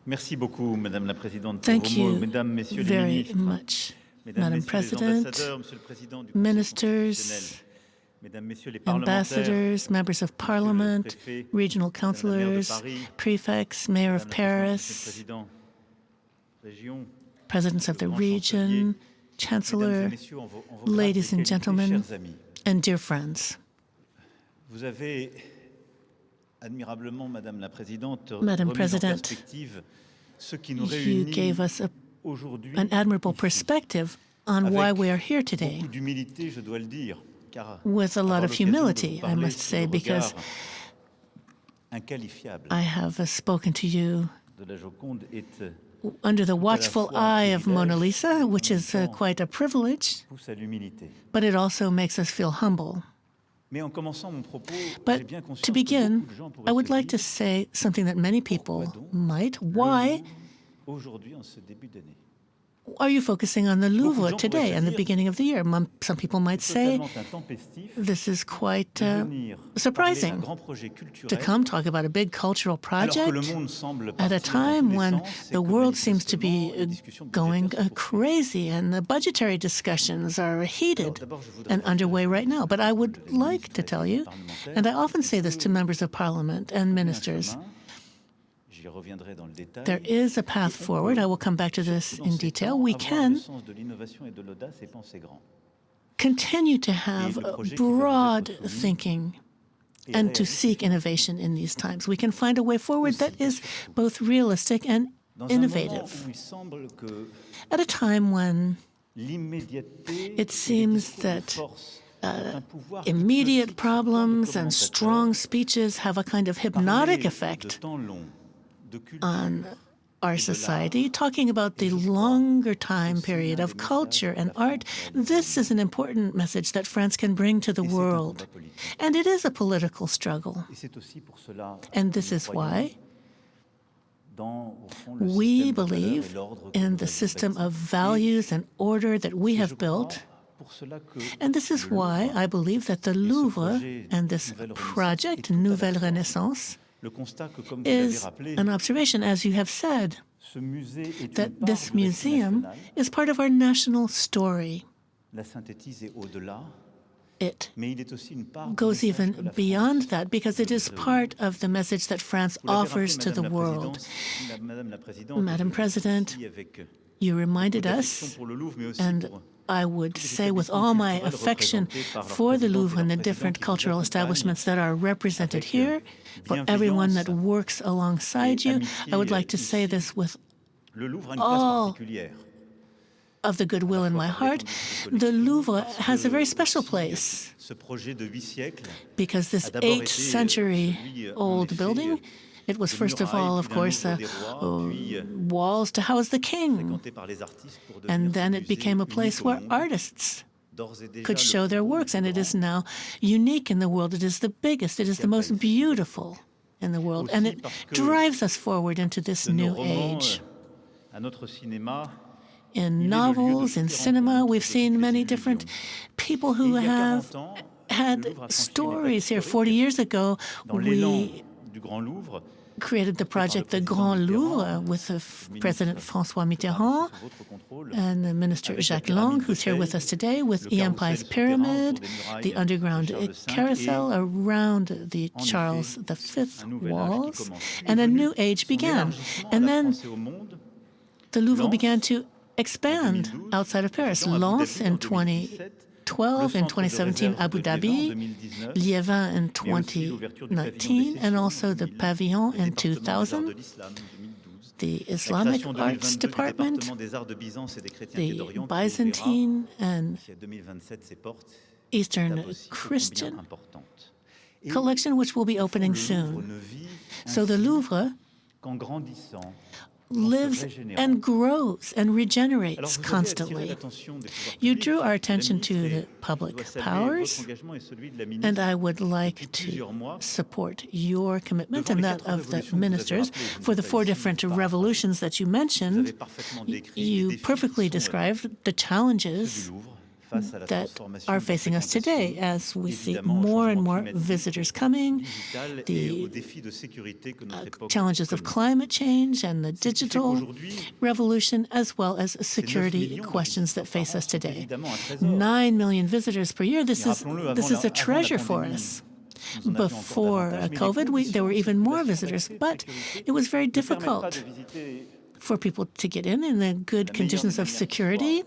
Merci beaucoup, Madame la Présidente, pour Thank vos mots. you Mesdames, Messieurs les very ministres, much, Mesdames, Madam Messieurs les President, ambassadeurs, Monsieur le Président du Conseil constitutionnel, ministers, Mesdames, Messieurs les parlementaires, ambassadors, members of Monsieur le parliament, Préfet, regional Madame la maire de councillors, Paris, prefects, mayor of Madame la Présidente, Monsieur le Paris, Président, Région, presidents of the Grand Chancelier, region, Mesdames et Chancellor, Messieurs, en vos grades ladies et and qualités, gentlemen, chers amis. and dear friends. Vous avez admirablement, Madame la Présidente, Madam remis en President, perspective ce qui nous You réunit gave us aujourd'hui an admirable ici. perspective on why we are here today, Beaucoup d'humilité, je dois le dire, car with a lot avoir of l'occasion de vous humility, I parler must sous say, le because regard inqualifiable I have spoken to you de la Joconde est under the watchful fois un eye of Mona privilège, Lisa, which en is même temps quite a privilege, pousse à l'humilité. but it also makes us feel humble. Mais en commençant mon propos, j'ai But bien conscience to que begin, beaucoup de gens I pourraient would se like to dire, say something that many people pourquoi donc might. le Why Louvre aujourd'hui en ce début d'année? are you focusing on the Louvre gens today pourraient se and the dire, beginning of the year? Some people might say Totalement intempestif this is quite de venir parler d'un surprising grand projet to culturel come talk about a big cultural alors que le project monde semble at a partir dans tous time les when sens et the que world seems to manifestement, be les discussions going budgétaires se poursuivent. crazy and the budgetary discussions are heated d'abord, je voudrais and rappeler underway right now. But I would les like to ministres tell et you, parlementaires and I often say this to members of parliament and trouver un ministers, chemin, j'y reviendrai dans le détail, there is a path et on forward. peut, I will come back to this surtout in dans ces detail. temps, We avoir can le sens de l'innovation et de l'audace et penser grand. continue to Et have le projet qui va vous broad être soumis thinking est and to réaliste seek innovation in these times. We can find a way forward that is both realistic and dans un moment innovative. où il semble que At a time when l'immédiateté it seems that un pouvoir immediate hypnotique problems sur le and commentateur, strong speeches have a kind of hypnotic parler de effect temps long, de culture, on our society, talking about the longer time period of culture and art. This is an important message that France can bring to the et c'est un world. combat politique. And it is a political struggle. Et c'est aussi pour cela And que this nous is croyons why dans, au fond, le we système de valeurs et believe l'ordre que in nous the avons system bâti. of values and order that we Et have je crois built. pour cela que And this is le why Louvre I believe that the et ce Louvre projet and this Nouvelle Renaissance project, est tout à la Nouvelle fois Renaissance, le constat que, comme vous l'avez is rappelé, an observation, as you have said, ce musée est that une part this du récit museum national, is part of our national story. la synthétise est au-delà, It mais il est aussi une part du goes message even que la beyond France that because it is part of the message that France Vous l'avez offers rappelé, to the Madame la world. Présidente, Madame la Présidente, Madam je President, aussi avec You reminded d'affection us, pour le Louvre, mais aussi and pour I would tous les say with établissements all my culturels affection représentés par leurs for the présidents et Louvre and the leurs different présidents qui cultural vous establishments that are represented avec, here, for everyone that bienveillance works alongside et you. I would amitié like to say ici. this with Le Louvre a une place all particulière. of the goodwill in my heart. The Louvre has a very special place Ce projet de 8 siècles because this a d'abord été 8th celui, century en old effet, building, it was de first of all, murailles, of puis d'un course, Louvre des rois, puis walls to house the king. fréquenté par les artistes pour devenir And ce then it musée became a unique place au where monde. artists D'ores et déjà could le show plus their beau, le works, plus and it is grand. now unique in the world. It is the biggest, it is the most beautiful in the world, and it drives us forward into this De nos new romans age. à notre cinéma, In novels, in cinema, we've seen many different people who il y a have 40 ans, le had Louvre a franchi une étape stories here. historique 40 years ago, dans l'élan we du Grand Louvre. created the project, the Grand Louvre, with President François Mitterrand Sous votre contrôle, and the Minister Avec la Jacques pyramide Lang, de who's here with Teil, us today, with le E.M. carrousel Pai's souterrain Pyramid, autour des murailles the de underground Charles V, carousel et around the en Charles effet, V un nouvel âge qui walls, commence. and Est a venu new age son began. élargissement à And la then France et au monde. the Louvre Lens, began to expand 2012, outside of Paris. Abu Dhabi Lens en in 2017, 2012, in le centre de 2017 réserve Abu de Dhabi, Liévin 2019, Liévin in mais aussi l'ouverture du pavillon des 2019, and Sessions en also the 2000, pavillon le in département des arts 2000, de l'islam en 2012, the la Islamic création en Arts 2022 du Department, département des arts de Byzance et des chrétiens the d'Orient Byzantine and qui a 2027 ses portes, Eastern étape aussi ô combien Christian importante. Et collection, which will be au fond, opening le Louvre soon. ne vit So the ainsi Louvre qu'en grandissant, en se lives régénérant. and grows and Alors, regenerates je voudrais attirer constantly. l'attention des pouvoirs You publics, drew our de la attention to ministre, the et je public dois saluer powers, votre engagement et celui de la ministre and I would like depuis to plusieurs mois. support your commitment Devant and les that quatre of the révolutions que vous avez ministers rappelées, je ne for vais the pas four ici different paraphraser. revolutions that you Vous avez mentioned. parfaitement décrit les You défis perfectly qui sont described the ceux challenges du Louvre that are facing us today as we see more and more visitors coming, the challenges of climate change and the digital revolution, as well as security questions that face us today. 9 million visitors per year, this is a treasure for us. Before COVID, there were even more visitors, but it was very difficult for people to get in the good conditions of security.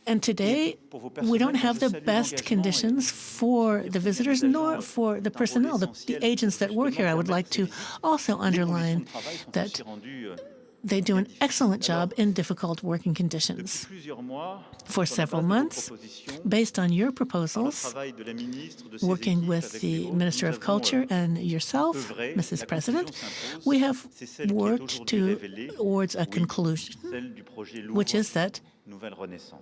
And today, we don't have the best conditions for the visitors nor for the personnel, the agents that work here. I would like to also underline that they do an excellent job in difficult working conditions. For several months, based on your proposals, working with the Minister of Culture and yourself, Mrs. President, we have worked towards a conclusion, which is that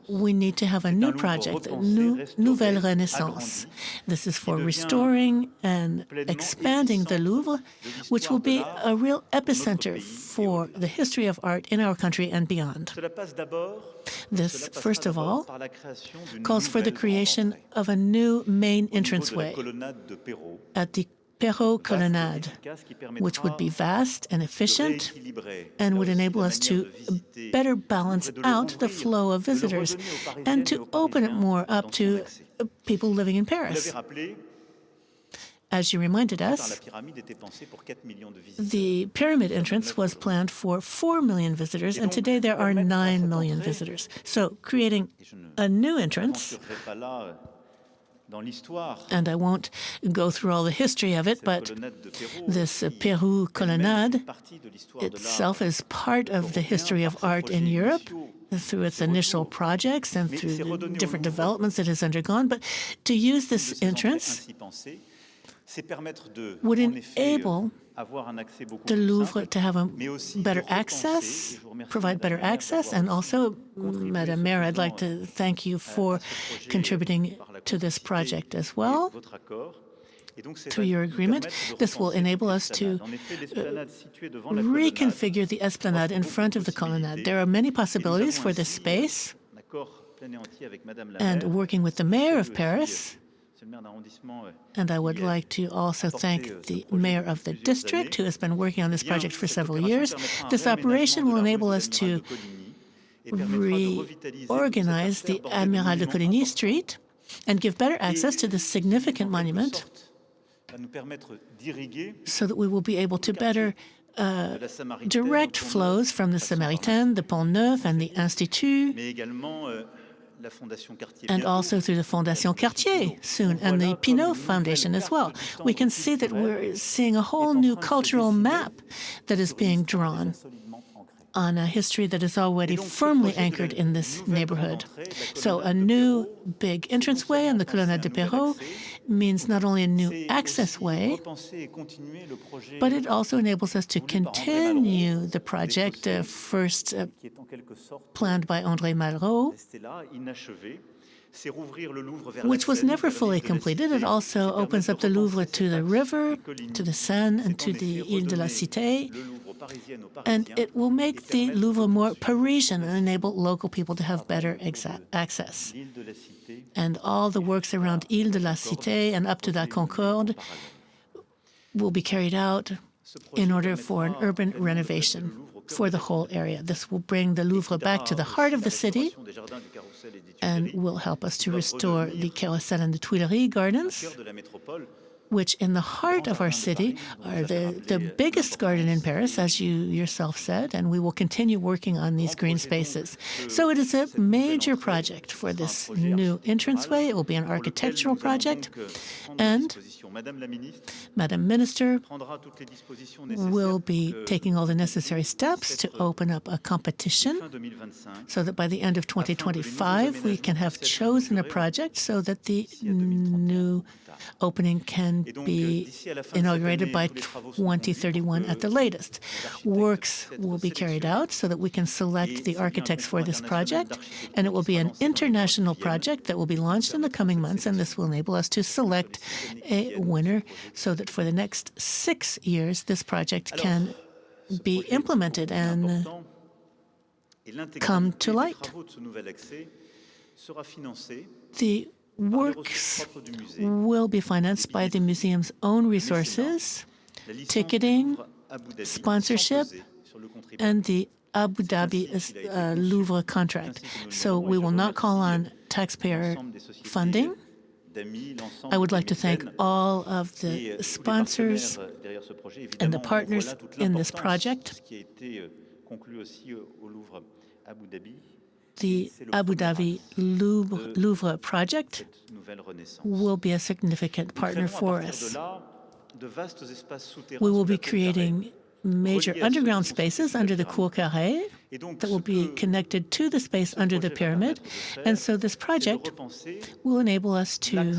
we need to have a new project, Nouvelle Renaissance. This is for restoring and expanding the Louvre, which will be a real epicenter for the history of art in our country and beyond. This, first of all, calls for the creation of a new main entranceway at the Perrault Colonnade, which would be vast and efficient and would enable us to better balance out the flow of visitors and to open it more up to people living in Paris. As you reminded us, the pyramid entrance was planned for 4 million visitors, and today there are 9 million visitors. So creating a new entrance, and I won't go through all the history of it, but this Perrault Colonnade itself is part of the history of art in Europe through its initial projects and through the different developments it has undergone. But to use this entrance would enable the Louvre to have a better access, provide better access, and also, Madame Mayor, I'd like to thank you for contributing to this project as well. Through your agreement, this will enable us to reconfigure the esplanade in front of the colonnade. There are many possibilities for this space, and working with the mayor of Paris, and I would like to also thank the mayor of the district who has been working on this project for several years. This operation will enable us to reorganize the Amiral de Coligny Street and give better access to this significant monument so that we will be able to better direct flows from the Samaritain, the Pont Neuf, and the Institut, and also through the Fondation Cartier soon, and the Pinault Foundation as well. We can see that we're seeing a whole new cultural map that is being drawn on a history that is already firmly anchored in this neighborhood. So a new big entranceway on the Colonnade de Perrault means not only a new access way, but it also enables us to continue the project first planned by André Malraux, which was never fully completed. It also opens up the Louvre to the river, to the Seine, and to the Ile de la Cité. And it will make the Louvre more Parisian and enable local people to have better access. And all the works around Ile de la Cité and up to la Concorde will be carried out in order for an urban renovation for the whole area. This will bring the Louvre back to the heart of the city and will help us to restore the Carrousel and the Tuileries gardens, which in the heart of our city are the biggest garden in Paris, as you yourself said, and we will continue working on these green spaces. So it is a major project for this new entranceway. It will be an architectural project, and Madam Minister will be taking all the necessary steps to open up a competition so that by the end of 2025 we can have chosen a project so that the new opening can be inaugurated by 2031 at the latest. Works will be carried out so that we can select the architects for this project, and it will be an international project that will be launched in the coming months, and this will enable us to select a winner so that for the next 6 years this project can be implemented and come to light. sera financé The par les ressources works propres du musée, will be financed by the museum's own resources, la licence du ticketing, Louvre Abu Dhabi, sans sponsorship, peser sur le contribuable. and the Abu C'est ainsi Dhabi qu'il a été conçu, Louvre c'est contract. ainsi que nous le So voulons, et we je will not call on remercie taxpayer l'ensemble des sociétés funding. d'amis, l'ensemble I would des like to thank mécènes all of et the tous les sponsors partenaires derrière ce projet. and the Évidemment, on voit partners là toute in this l'importance de project. ce qui a été conclu aussi au Louvre Abu Dhabi. The C'est le Abu premier Dhabi axe Louvre project cette nouvelle renaissance. will be a significant Nous partner créerons à for partir de us. là de vastes espaces souterrains We will sous be la cour carrée. creating major reliés à ceux qui underground sont situés spaces sous la under the pyramide. Cour Carrée Et donc, that ce will be que connected to the space ce under the projet va pyramid. permettre de And faire, so this c'est de project repenser will enable us to l'axe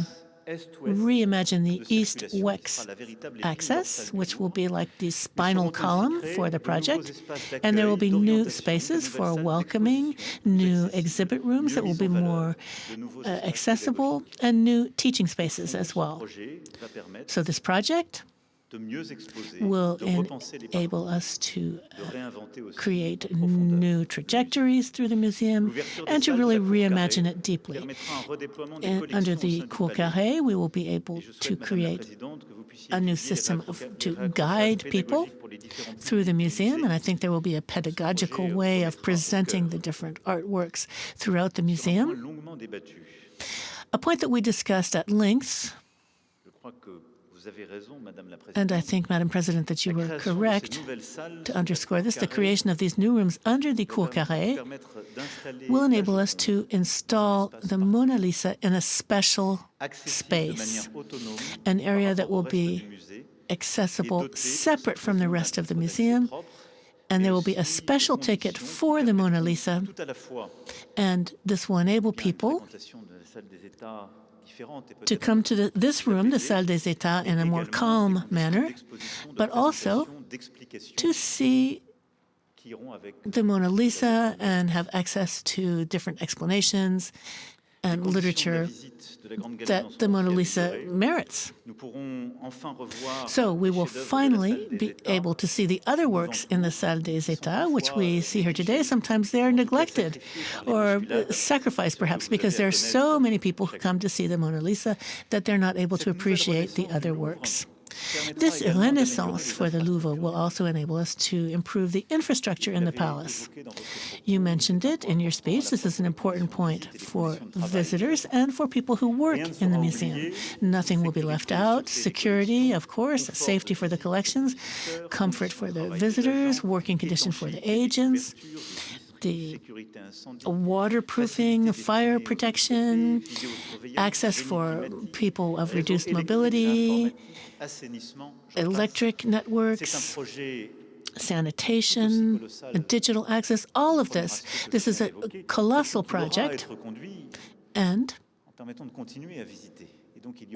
est-ouest reimagine the de circulation, qui sera east-west la véritable épine access, dorsale du which will Louvre. be like the Mais spinal seront ainsi column créés for the de project. nouveaux espaces And there will d'accueil, be new d'orientation, de spaces nouvelles for salles welcoming, d'exposition plus new accessibles, exhibit rooms that mieux will mises be en more valeur, de nouveaux espaces accessible, pédagogiques. and new teaching Au spaces fond, as ce well. projet va permettre So this project de mieux exposer, will de repenser les enable parcours, us to de réinventer aussi create en profondeur new le musée. trajectories through the museum L'ouverture des and to salles de really la cour carrée reimagine it deeply. permettra un redéploiement des And collections under au sein the du Cour palais. Carrée, we will be able Et je to souhaite, Madame la create Présidente, que vous puissiez a new étudier les system to raccrochages guide people pédagogiques pour les différentes through the publics du museum, and I musée. think there will be a pedagogical projet way remettra of au presenting cœur the different artworks throughout the Sur un point museum. longuement débattu, A point that we discussed at length, je crois que vous avez raison, Madame la and I Présidente, think, Madam President, that you la were création de ces correct nouvelles salles to sous la underscore cour this. The carrée creation of these new rooms under the va Cour Carrée permettre d'installer will la enable us Joconde to install espace the particulier, Mona Lisa in a special accessible de space, manière autonome an par area that rapport au will reste be du musée accessible et doté separate from the d'un rest of the titre d'accès museum, propre, and mais there will be a aussi special de ticket conditions for qui the Mona permettront Lisa, tout à la fois and this will enable bien une people fréquentation de la salle des États différente et to peut-être come to this plus room, the apaisée, Salle des États, et in a more également des calm conditions manner, d'exposition, de but also présentation, d'explication to see qui iront avec the Mona Lisa and have access to different explanations les and conditions de la literature visite de la Grande Galerie that the vont Mona s'y Lisa améliorer. merits. Nous pourrons enfin revoir So we les will chefs-d'œuvre de la finally salle des be États able to see the other works in the Salle des États, which we see here today. Sometimes they are neglected or sacrificed, perhaps, because there are so many people who come to see the Mona Lisa that they're not able to appreciate the other works. This renaissance for the Louvre will also enable us to improve the infrastructure in the palace. You mentioned it in your speech. This is an important point for visitors and for people who work in the museum. Nothing will be left out. Security, of course, safety for the collections, comfort for the visitors, working condition for the agents, the waterproofing, fire protection, access for people of reduced mobility, electric networks, sanitation, digital access, all of this. This is a colossal project, and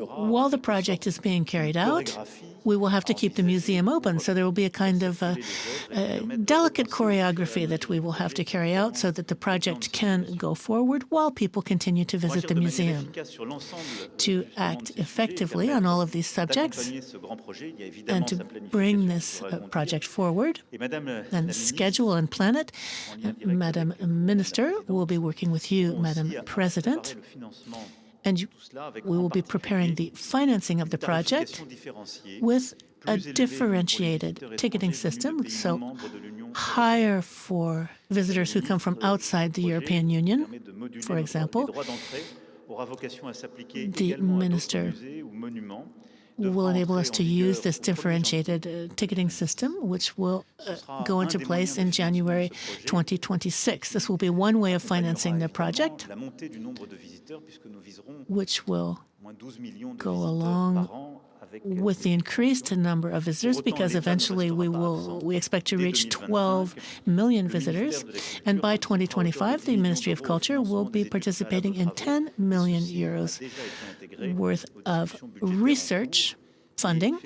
while the project is being carried out, we will have to keep the museum open. So there will be a kind of delicate choreography that we will have to carry out so that the project can go forward while people continue to visit the museum. To act effectively on all of these subjects and to bring this project forward and schedule and plan it, Madam Minister will be working with you, Madam President, and we will be preparing the financing of the project with a differentiated ticketing system, so higher for visitors who come from outside the European Union, for example. The minister will enable us to use this differentiated ticketing system, which will go into place in January 2026. This will be one way of financing the project, which will go along with the increased number of visitors, because eventually we expect to reach 12 million visitors, and by 2025 the Ministry of Culture will be participating in 10 million euros worth of research funding,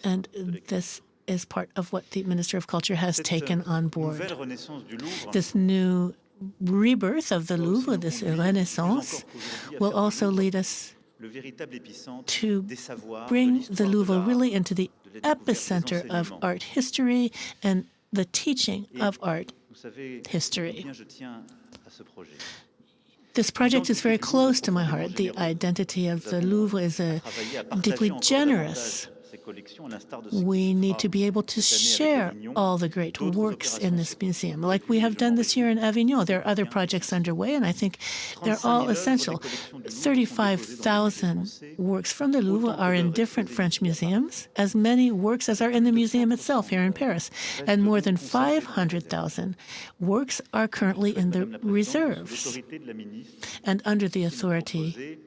and this is part of what the Minister of Culture has taken on board. This new rebirth of the Louvre, this renaissance, will also lead us to bring the Louvre really into the epicenter of art history and the teaching of art history. This project is very close to my heart. The identity of the Louvre is deeply generous. We need to be able to share all the great works in this museum, like we have done this year in Avignon. There are other projects underway, and I think they're all essential. 35,000 works from the Louvre are in different French museums, as many works as are in the museum itself here in Paris, and more than 500,000 works are currently in the reserves. And under the authority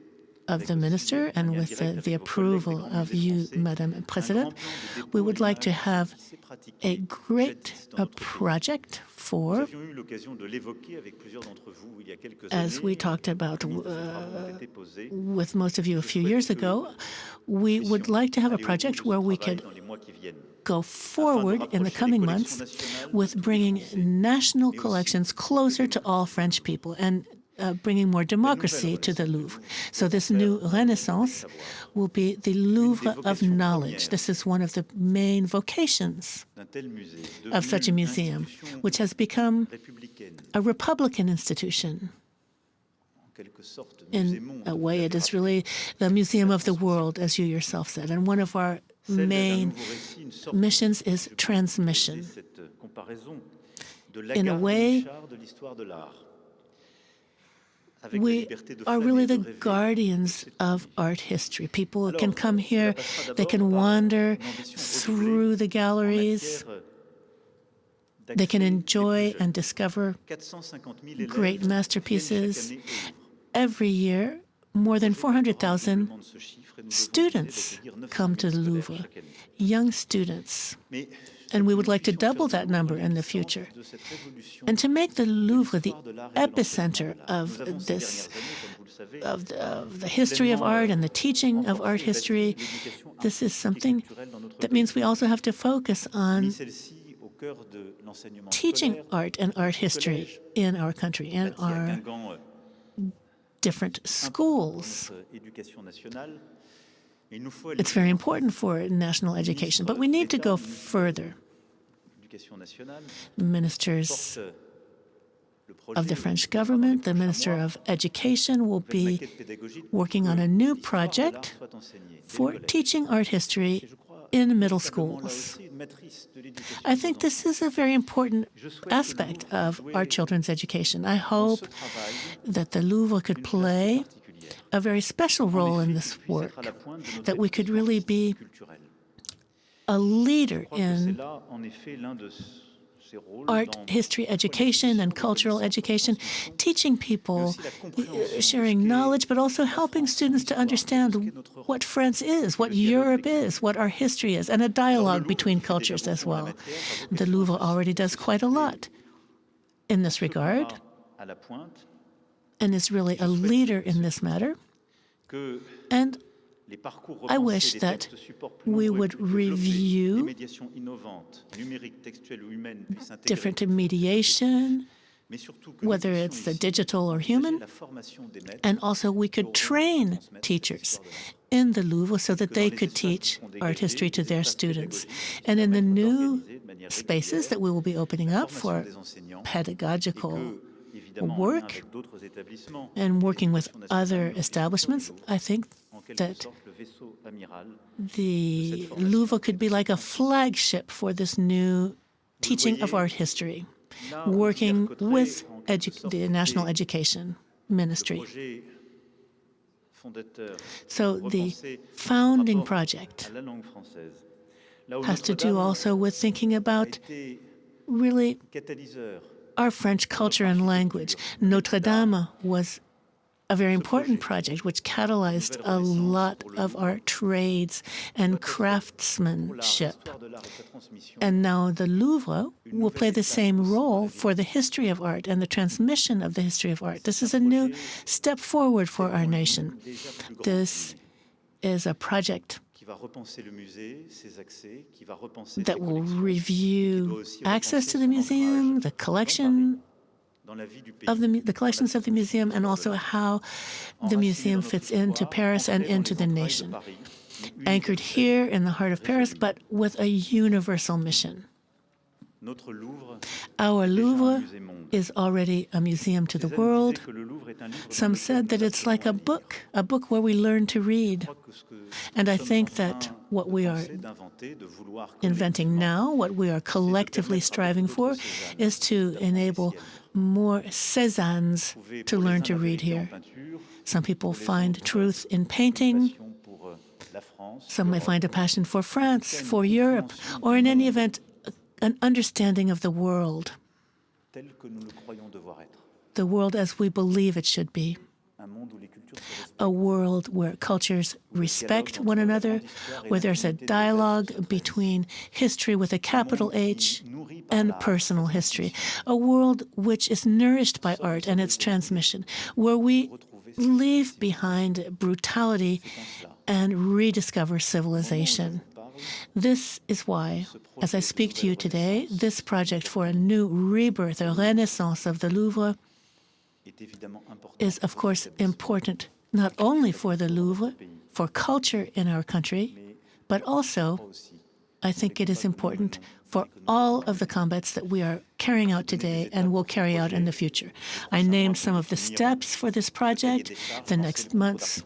of the minister and with the approval of you, Madame President, we would like to have a great project for, as we talked about with most of you a few years ago, we would like to have a project where we could go forward in the coming months with bringing national collections closer to all French people and bringing more democracy to the Louvre. So this new renaissance will be the Louvre of knowledge. This is one of the main vocations of such a museum, which has become a republican institution. In a way, it is really the museum of the world, as you yourself said. And one of our main missions is transmission. In a way, we are really the guardians of art history. People can come here, they can wander through the galleries, they can enjoy and discover great masterpieces. Every year, more than 400,000 students come to the Louvre, young students. And we would like to double that number in the future. And to make the Louvre the epicenter of this, of the history of art and the teaching of art history, this is something that means we also have to focus on teaching art and art history in our country, in our different schools. It's very important for national education, but we need to go further. Ministers of the French government, the Minister of Education will be working on a new project for teaching art history in middle schools. I think this is a very important aspect of our children's education. I hope that the Louvre could play a very special role in this work, that we could really be a leader in art history education and cultural education, teaching people, sharing knowledge, but also helping students to understand what France is, what Europe is, what our history is, and a dialogue between cultures as well. The Louvre already does quite a lot in this regard and is really a leader in this matter. And I wish that we would review different mediation, whether it's the digital or human, and also we could train teachers in the Louvre so that they could teach art history to their students. And in the new spaces that we will be opening up for pedagogical work and working with other establishments, I think that the Louvre could be like a flagship for this new teaching of art history, working with the National Education Ministry. So the founding project has to do also with thinking about really our French culture and language. Notre Dame was a very important project which catalyzed a lot of our trades and craftsmanship. And now the Louvre will play the same role for the history of art and the transmission of the history of art. This is a new step forward for our nation. This is a project that will review access to the museum, the collection of the collections of the museum, and also how the museum fits into Paris and into the nation. Anchored here in the heart of Paris, but with a universal mission. Our Louvre is already a museum to the world. Some said that it's like a book where we learn to read. And I think that what we are inventing now, what we are collectively striving for, is to enable more Cézannes to learn to read here. Some people find truth in painting. Some may find a passion for France, for Europe, or in any event, an understanding of the world as we believe it should be. A world where cultures respect one another, where there's a dialogue between history with a capital H and personal history. A world which is nourished by art and its transmission, where we leave behind brutality and rediscover civilization. This is why, as I speak to you today, this project for a new rebirth, a renaissance of the Louvre, is of course important not only for the Louvre, for culture in our country, but also I think it is important for all of the combats that we are carrying out today and will carry out in the future. I named some of the steps for this project. The next months